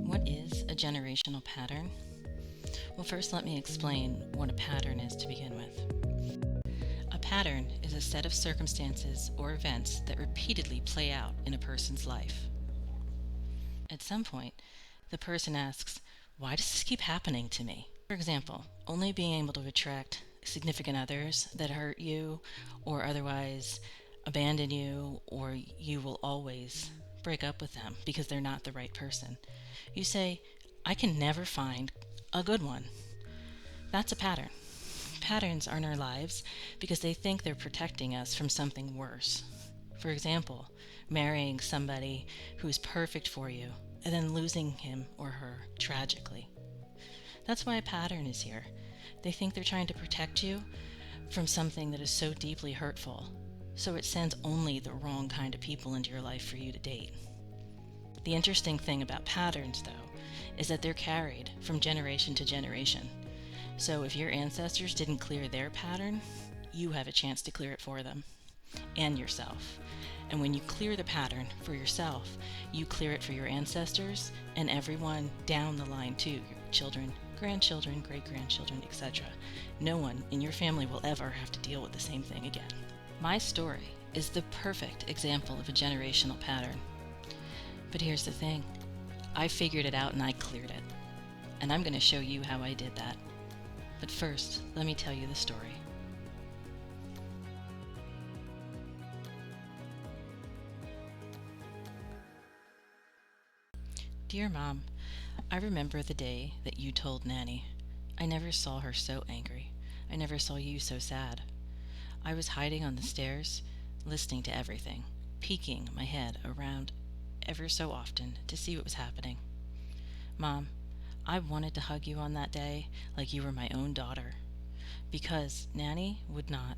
What is a generational pattern? Well, first let me explain what a pattern is to begin with. A pattern is a set of circumstances or events that repeatedly play out in a person's life. At some point, the person asks, why does this keep happening to me? For example, only being able to attract significant others that hurt you or otherwise abandon you, or you will always break up with them because they're not the right person. You say, I can never find a good one. That's a pattern. Patterns are in our lives because they think they're protecting us from something worse. For example, marrying somebody who's perfect for you and then losing him or her tragically. That's why a pattern is here. They think they're trying to protect you from something that is so deeply hurtful, so it sends only the wrong kind of people into your life for you to date. The interesting thing about patterns, though, is that they're carried from generation to generation. So if your ancestors didn't clear their pattern, you have a chance to clear it for them and yourself. And when you clear the pattern for yourself, you clear it for your ancestors and everyone down the line too, your children, grandchildren, great-grandchildren, etc. No one in your family will ever have to deal with the same thing again. My story is the perfect example of a generational pattern. But here's the thing. I figured it out and I cleared it. And I'm going to show you how I did that. But first, let me tell you the story. Dear Mom, I remember the day that you told Nanny. I never saw her so angry. I never saw you so sad. I was hiding on the stairs, listening to everything, peeking my head around ever so often to see what was happening. Mom, I wanted to hug you on that day like you were my own daughter, because Nanny would not.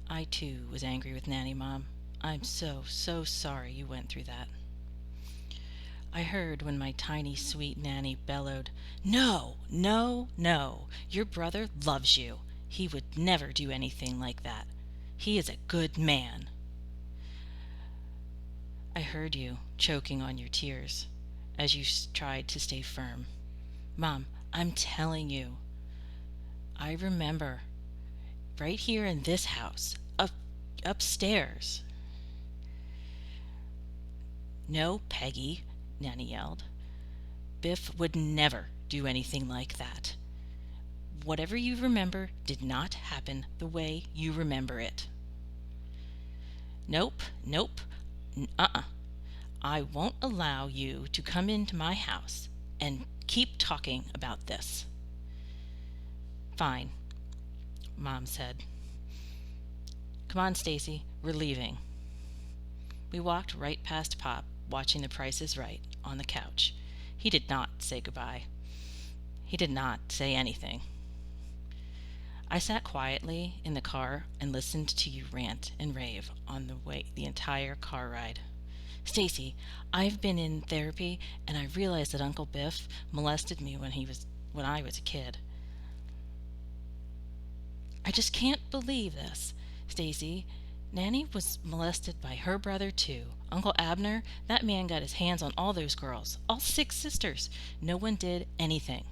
I too was angry with Nanny, Mom. I'm so sorry you went through that. I heard when my tiny, sweet Nanny bellowed, No, no, no, your brother loves you. He would never do anything like that. He is a good man. I heard you choking on your tears as you tried to stay firm. Mom, I'm telling you, I remember right here in this house, upstairs. No, Peggy, Nanny yelled. Biff would never do anything like that. Whatever you remember did not happen the way you remember it. Nope. I won't allow you to come into my house and keep talking about this. Fine, Mom said. Come on, Stacy, we're leaving. We walked right past Pop, watching The Price is Right on the couch. He did not say goodbye. He did not say anything. I sat quietly in the car and listened to you rant and rave on the entire car ride. Stacy, I've been in therapy and I realized that Uncle Biff molested me when I was a kid. I just can't believe this. Stacy, Nanny was molested by her brother too. Uncle Abner, that man got his hands on all those girls, all 6 sisters. No one did anything.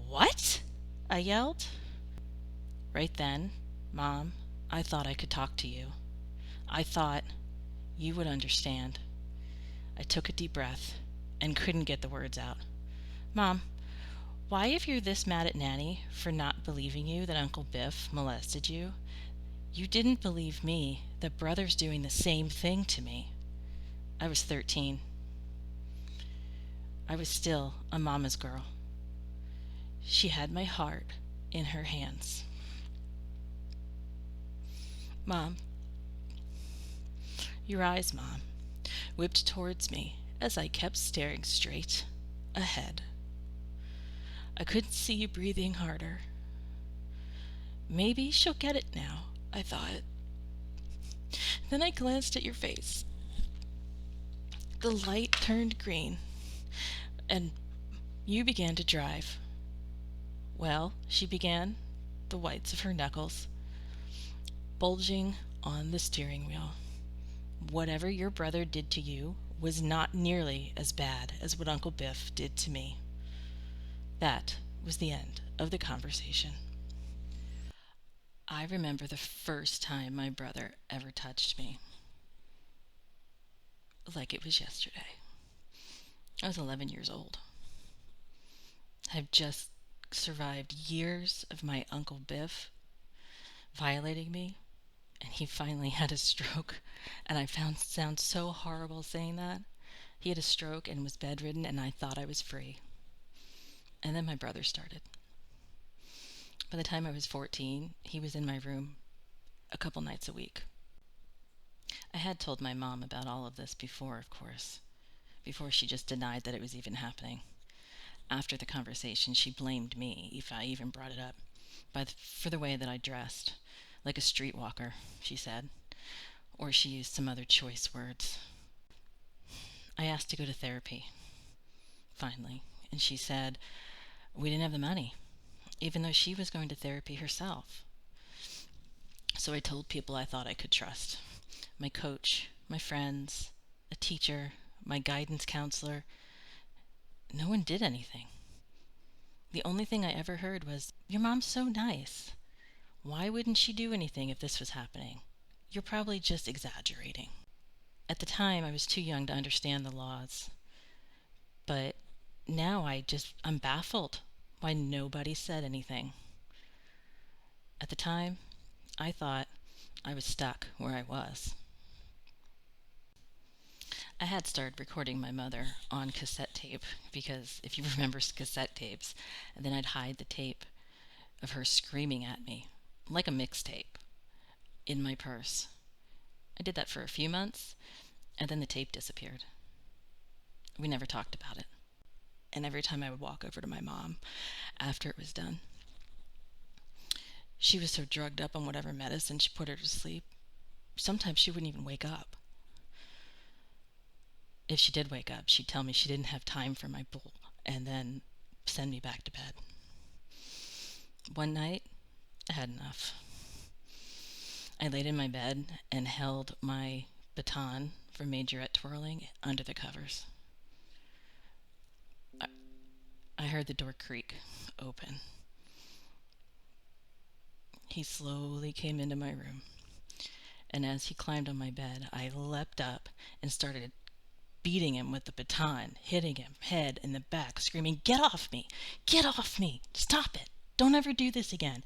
What? I yelled. Right then, Mom, I thought I could talk to you. I thought you would understand. I took a deep breath and couldn't get the words out. Mom, why, if you're this mad at Nanny for not believing you that Uncle Biff molested you, you didn't believe me that Brother's doing the same thing to me? I was 13. I was still a mama's girl. She had my heart in her hands. Mom, your eyes, Mom, whipped towards me as I kept staring straight ahead. I couldn't see you breathing harder. Maybe she'll get it now, I thought. Then I glanced at your face. The light turned green, and you began to drive. Well, she began, the whites of her knuckles bulging on the steering wheel. Whatever your brother did to you was not nearly as bad as what Uncle Biff did to me. That was the end of the conversation. I remember the first time my brother ever touched me, like it was yesterday. I was 11 years old. I've just survived years of my Uncle Biff violating me, and he finally had a stroke. And I found sounds so horrible saying that. He had a stroke and was bedridden, and I thought I was free. And then my brother started. By the time I was 14, he was in my room a couple nights a week. I had told my mom about all of this before, of course, before she just denied that it was even happening. After the conversation, she blamed me, if I even brought it up, for the way that I dressed, like a streetwalker, she said, or she used some other choice words. I asked to go to therapy, finally, and she said we didn't have the money, even though she was going to therapy herself. So I told people I thought I could trust. My coach, my friends, a teacher, my guidance counselor. No one did anything. The only thing I ever heard was, "Your mom's so nice. Why wouldn't she do anything if this was happening? You're probably just exaggerating." At the time, I was too young to understand the laws. But now I'm baffled why nobody said anything. At the time, I thought I was stuck where I was. I had started recording my mother on cassette tape because, if you remember cassette tapes, and then I'd hide the tape of her screaming at me, like a mixtape, in my purse. I did that for a few months, and then the tape disappeared. We never talked about it. And every time I would walk over to my mom after it was done, she was so drugged up on whatever medicine she put her to sleep, sometimes she wouldn't even wake up. If she did wake up, she'd tell me she didn't have time for my bull, and then send me back to bed. One night, I had enough. I laid in my bed and held my baton for majorette twirling under the covers. I heard the door creak open. He slowly came into my room, and as he climbed on my bed, I leapt up and started beating him with the baton, hitting him head in the back, screaming, "Get off me! Get off me! Stop it! Don't ever do this again!"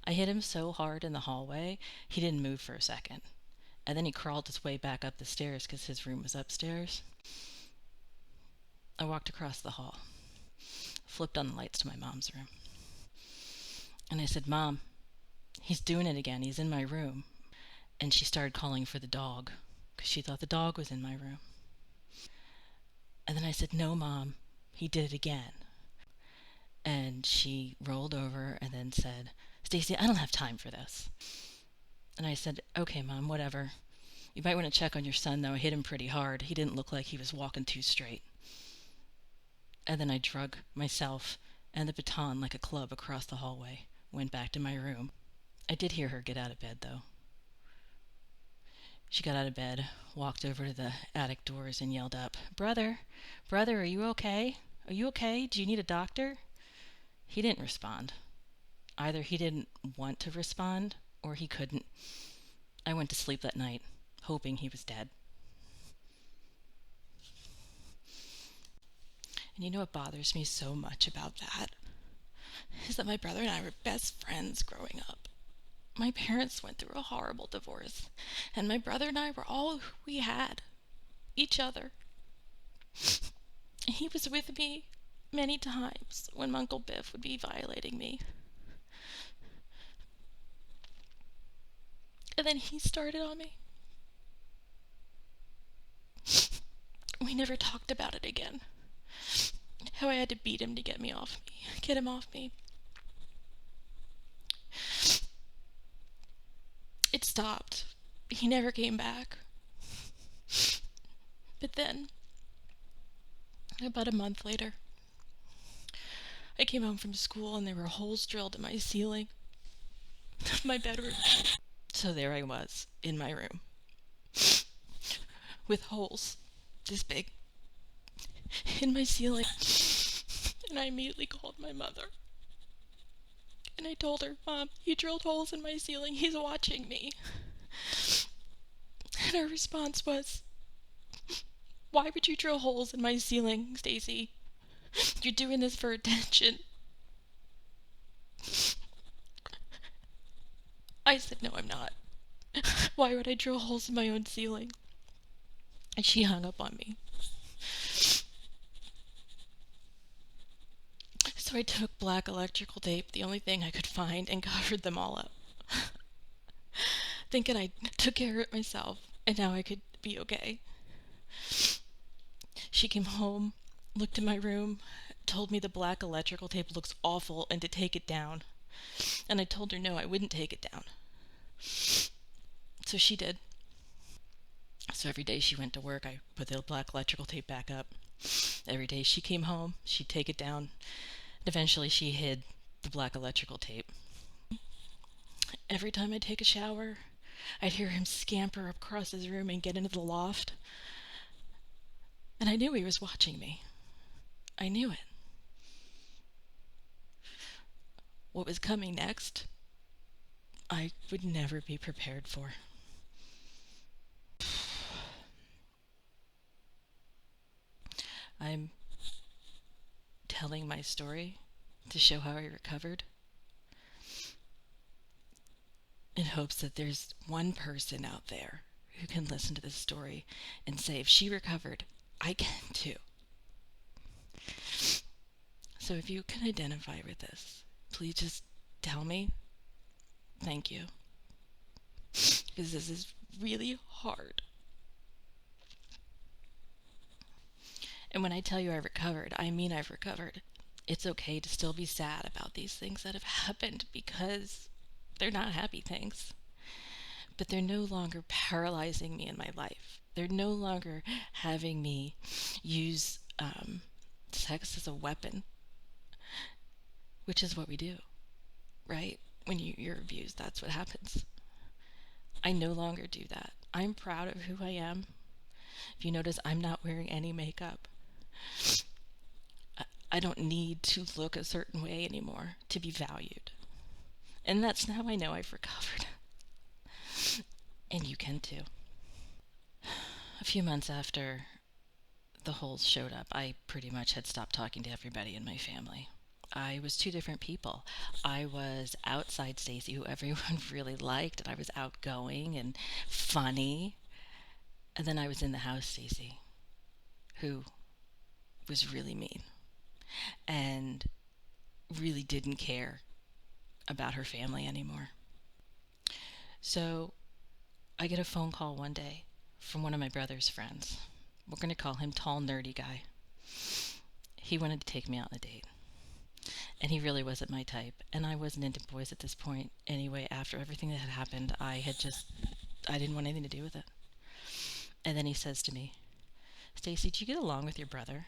I hit him so hard in the hallway, he didn't move for a second. And then he crawled his way back up the stairs because his room was upstairs. I walked across the hall, flipped on the lights to my mom's room. And I said, "Mom, he's doing it again. He's in my room." And she started calling for the dog because she thought the dog was in my room. And then I said, "No, Mom, he did it again." And she rolled over and then said, "Stacy, I don't have time for this." And I said, "Okay, Mom, whatever. You might want to check on your son, though. I hit him pretty hard. He didn't look like he was walking too straight." And then I drug myself and the baton like a club across the hallway, went back to my room. I did hear her get out of bed, though. She got out of bed, walked over to the attic doors and yelled up, "Brother, brother, are you okay? Are you okay? Do you need a doctor?" He didn't respond. Either he didn't want to respond or he couldn't. I went to sleep that night, hoping he was dead. And you know what bothers me so much about that? Is that my brother and I were best friends growing up. My parents went through a horrible divorce, and my brother and I were all we had, each other. He was with me many times when Uncle Biff would be violating me. And then he started on me. We never talked about it again. How I had to beat him to get him off me. It stopped. He never came back. But then, about a month later, I came home from school and there were holes drilled in my ceiling of my bedroom. So there I was, in my room, with holes this big, in my ceiling. And I immediately called my mother. And I told her, Mom, he drilled holes in my ceiling. He's watching me. And her response was, why would you drill holes in my ceiling, Stacy? You're doing this for attention. I said, no, I'm not. Why would I drill holes in my own ceiling? And she hung up on me. So I took black electrical tape, the only thing I could find, and covered them all up. Thinking I took care of it myself, and now I could be okay. She came home, looked in my room, told me the black electrical tape looks awful and to take it down. And I told her no, I wouldn't take it down. So she did. So every day she went to work, I put the black electrical tape back up. Every day she came home, she'd take it down. And eventually she hid the black electrical tape. Every time I'd take a shower, I'd hear him scamper across his room and get into the loft. And I knew he was watching me. I knew it. What was coming next, I would never be prepared for. I'm telling my story to show how I recovered, in hopes that there's one person out there who can listen to this story and say, if she recovered, I can too. So if you can identify with this, please just tell me. Thank you. Because this is really hard. And when I tell you I recovered, I mean I've recovered. It's okay to still be sad about these things that have happened, because they're not happy things. But they're no longer paralyzing me in my life. They're no longer having me use sex as a weapon, which is what we do, right? When you're abused, that's what happens. I no longer do that. I'm proud of who I am. If you notice, I'm not wearing any makeup. I don't need to look a certain way anymore to be valued. And that's how I know I've recovered. And you can too. A few months after the holes showed up, I pretty much had stopped talking to everybody in my family. I was two different people. I was outside Stacy, who everyone really liked, and I was outgoing and funny. And then I was in the house Stacy, who was really mean and really didn't care about her family anymore. So I get a phone call one day from one of my brother's friends. We're going to call him Tall Nerdy Guy. He wanted to take me out on a date. And he really wasn't my type. And I wasn't into boys at this point anyway. After everything that had happened, I didn't want anything to do with it. And then he says to me, Stacy, do you get along with your brother?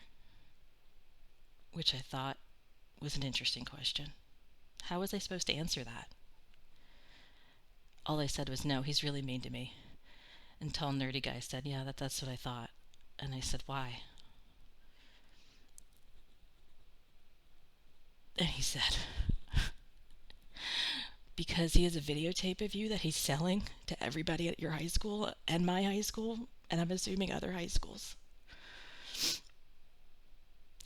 Which I thought was an interesting question. How was I supposed to answer that? All I said was, no, he's really mean to me. And Tall Nerdy Guy said, yeah, that's what I thought. And I said, why? And he said, because he has a videotape of you that he's selling to everybody at your high school and my high school, and I'm assuming other high schools.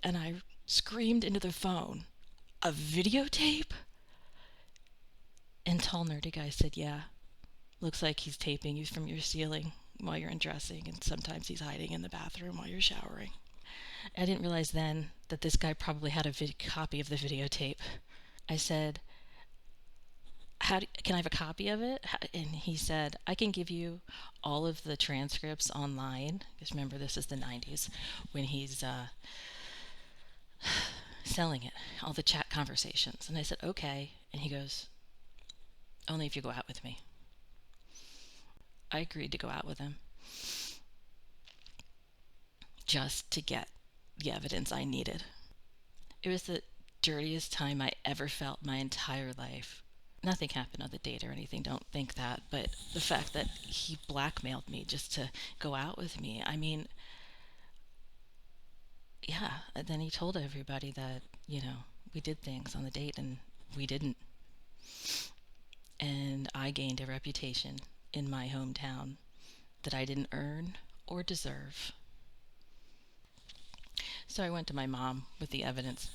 And I screamed into the phone, a videotape? And Tall Nerdy Guy said, yeah, looks like he's taping you from your ceiling while you're undressing, and sometimes he's hiding in the bathroom while you're showering. I didn't realize then that this guy probably had a copy of the videotape. I said, can I have a copy of it? And he said, I can give you all of the transcripts online. Because remember, this is the 90s, when he's selling it, all the chat conversations. And I said, okay. And he goes, only if you go out with me. I agreed to go out with him, just to get the evidence I needed. It was the dirtiest time I ever felt my entire life. Nothing happened on the date or anything, don't think that, but the fact that he blackmailed me just to go out with me, I mean, yeah, then he told everybody that, we did things on the date and we didn't. And I gained a reputation in my hometown that I didn't earn or deserve. So I went to my mom with the evidence.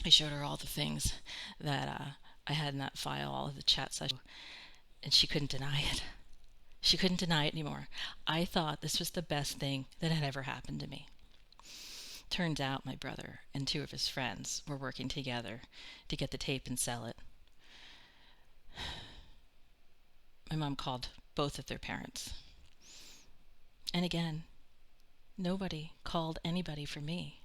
I showed her all the things that I had in that file, all of the chat sessions, and she couldn't deny it. She couldn't deny it anymore. I thought this was the best thing that had ever happened to me. Turns out my brother and two of his friends were working together to get the tape and sell it. My mom called both of their parents. And again, nobody called anybody for me.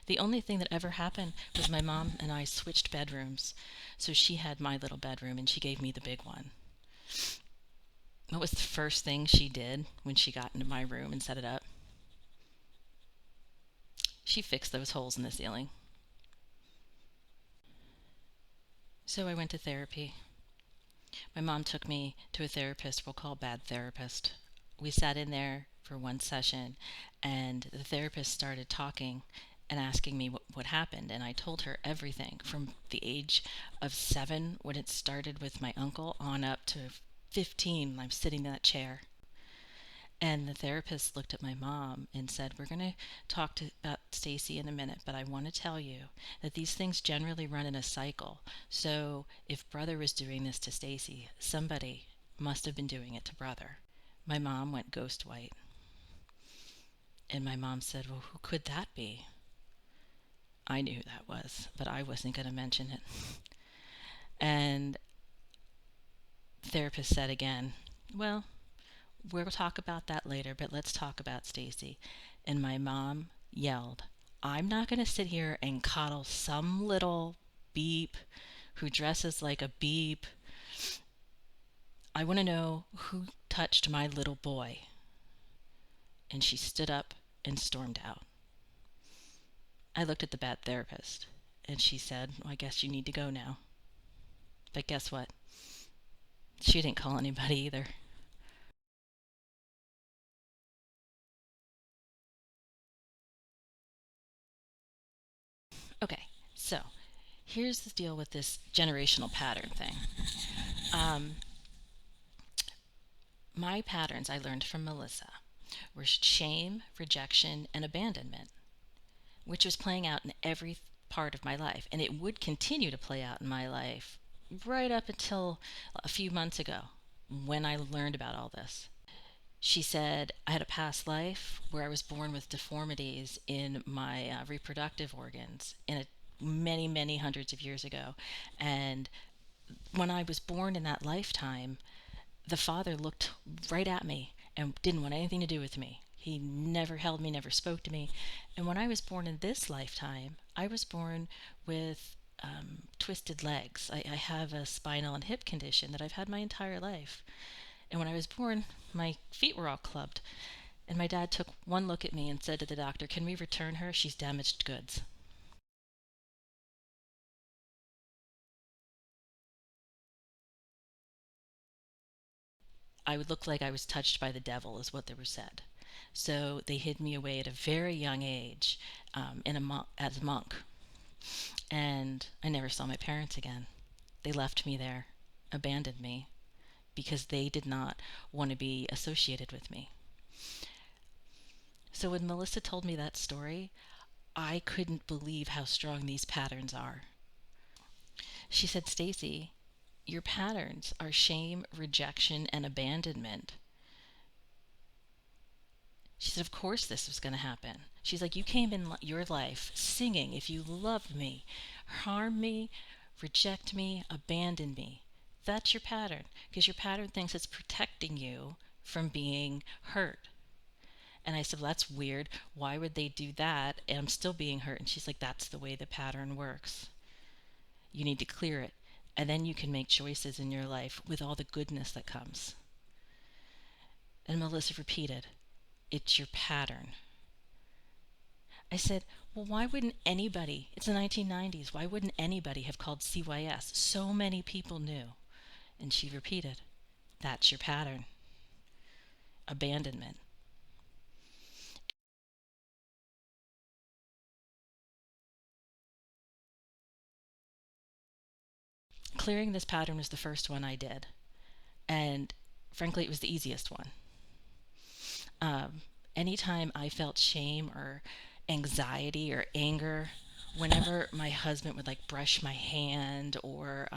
The only thing that ever happened was my mom and I switched bedrooms. So she had my little bedroom and she gave me the big one. What was the first thing she did when she got into my room and set it up? She fixed those holes in the ceiling. So I went to therapy. My mom took me to a therapist we'll call Bad Therapist. We sat in there for one session, and the therapist started talking and asking me what happened. And I told her everything from the age of 7, when it started with my uncle, on up to 15 when I'm sitting in that chair. And the therapist looked at my mom and said, "We're going to talk about Stacy in a minute, but I want to tell you that these things generally run in a cycle. So if brother was doing this to Stacy, somebody must have been doing it to brother." My mom went ghost white. And my mom said, "Well, who could that be?" I knew who that was, but I wasn't going to mention it. And the therapist said again, "Well, we'll talk about that later, but let's talk about Stacy." And my mom yelled, "I'm not going to sit here and coddle some little beep who dresses like a beep. I want to know who touched my little boy." And she stood up and stormed out. I looked at the bad therapist, and she said, "Well, I guess you need to go now." But guess what? She didn't call anybody either. Okay, so here's the deal with this generational pattern thing. Um, my patterns I learned from Melissa were shame, rejection, and abandonment, which was playing out in every part of my life. And it would continue to play out in my life right up until a few months ago when I learned about all this. She said I had a past life where I was born with deformities in my reproductive organs in many, many hundreds of years ago. And when I was born in that lifetime, the father looked right at me and didn't want anything to do with me. He never held me, never spoke to me. And when I was born in this lifetime, I was born with twisted legs. I have a spinal and hip condition that I've had my entire life. And when I was born, my feet were all clubbed. And my dad took one look at me and said to the doctor, "Can we return her? She's damaged goods." I would look like I was touched by the devil, is what they were said. So they hid me away at a very young age as a monk. And I never saw my parents again. They left me there, abandoned me, because they did not want to be associated with me. So when Melissa told me that story, I couldn't believe how strong these patterns are. She said, "Stacy, your patterns are shame, rejection, and abandonment." She said, "Of course this was going to happen." She's like, "You came in your life singing, 'If you love me, harm me, reject me, abandon me.' That's your pattern, because your pattern thinks it's protecting you from being hurt." And I said, "Well, that's weird. Why would they do that? And I'm still being hurt." And she's like, "That's the way the pattern works. You need to clear it. And then you can make choices in your life with all the goodness that comes." And Melissa repeated, "It's your pattern." I said, "Well, why wouldn't anybody, it's the 1990s, why wouldn't anybody have called CYS? So many people knew." And she repeated, "That's your pattern. Abandonment." clearing this pattern was the first one I did. And frankly, it was the easiest one. Anytime I felt shame or anxiety or anger, whenever my husband would like brush my hand or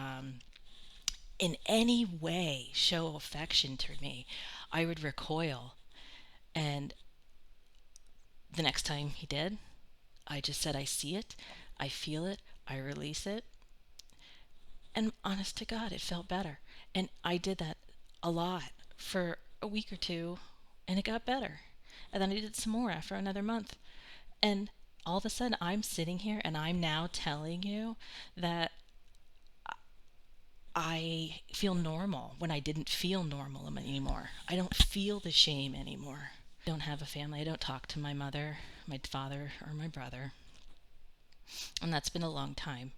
in any way show affection to me, I would recoil. And the next time he did, I just said, I see it, I feel it, I release it. And honest to God, it felt better. And I did that a lot for a week or two, and it got better. And then I did some more after another month. And all of a sudden, I'm sitting here and I'm now telling you that I feel normal when I didn't feel normal anymore. I don't feel the shame anymore. I don't have a family. I don't talk to my mother, my father, or my brother. And that's been a long time.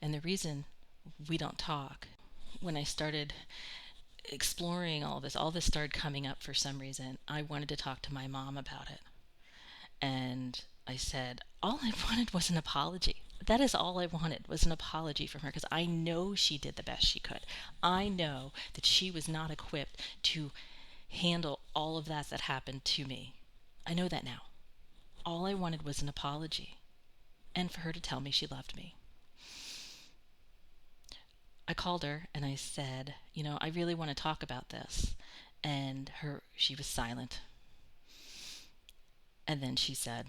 And the reason we don't talk, when I started exploring all this started coming up for some reason. I wanted to talk to my mom about it. And I said, all I wanted was an apology. That is all I wanted, was an apology from her, because I know she did the best she could. I know that she was not equipped to handle all of that happened to me. I know that now. All I wanted was an apology, and for her to tell me she loved me. I called her and I said, I really want to talk about this. And she was silent. And then she said,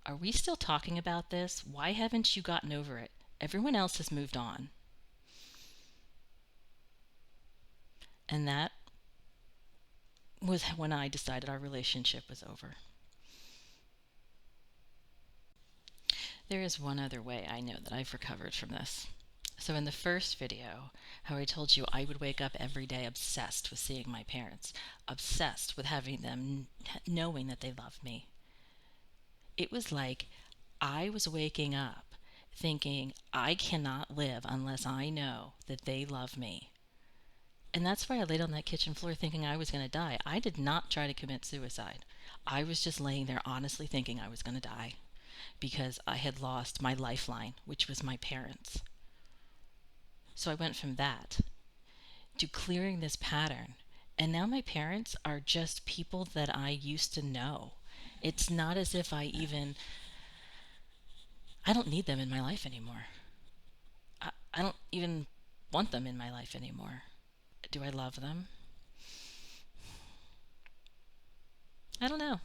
are we still talking about this? Why haven't you gotten over it? Everyone else has moved on. And that was when I decided our relationship was over. There is one other way I know that I've recovered from this. So in the first video, how I told you I would wake up every day obsessed with seeing my parents, obsessed with having them knowing that they love me. It was like I was waking up thinking I cannot live unless I know that they love me. And that's why I laid on that kitchen floor thinking I was going to die. I did not try to commit suicide. I was just laying there honestly thinking I was going to die because I had lost my lifeline, which was my parents. So I went from that to clearing this pattern. And now my parents are just people that I used to know. It's not as if I don't need them in my life anymore. I don't even want them in my life anymore. Do I love them? I don't know.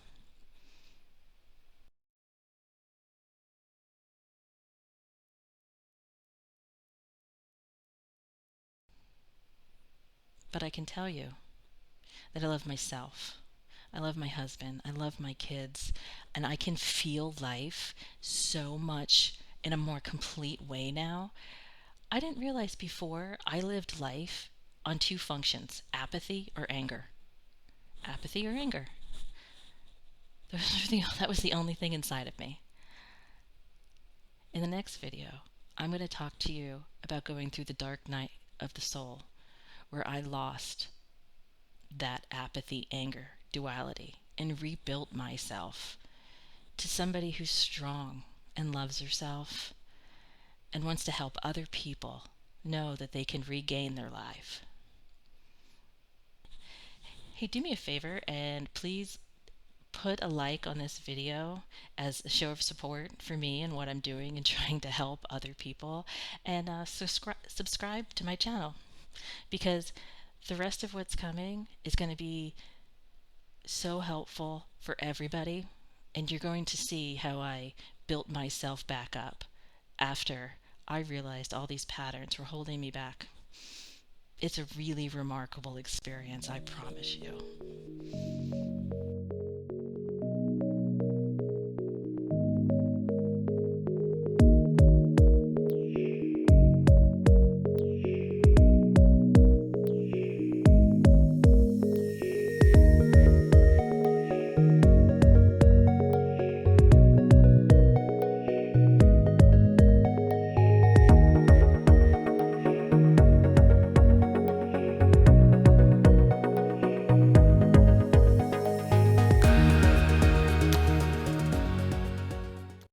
But I can tell you that I love myself. I love my husband. I love my kids. And I can feel life so much in a more complete way now. I didn't realize before I lived life on two functions, apathy or anger. Apathy or anger. That was the only thing inside of me. In the next video, I'm going to talk to you about going through the dark night of the soul, where I lost that apathy, anger, duality, and rebuilt myself to somebody who's strong and loves herself and wants to help other people know that they can regain their life. Hey, do me a favor and please put a like on this video as a show of support for me and what I'm doing and trying to help other people, and subscribe to my channel, because the rest of what's coming is going to be so helpful for everybody, and you're going to see how I built myself back up after I realized all these patterns were holding me back. It's a really remarkable experience, I promise you.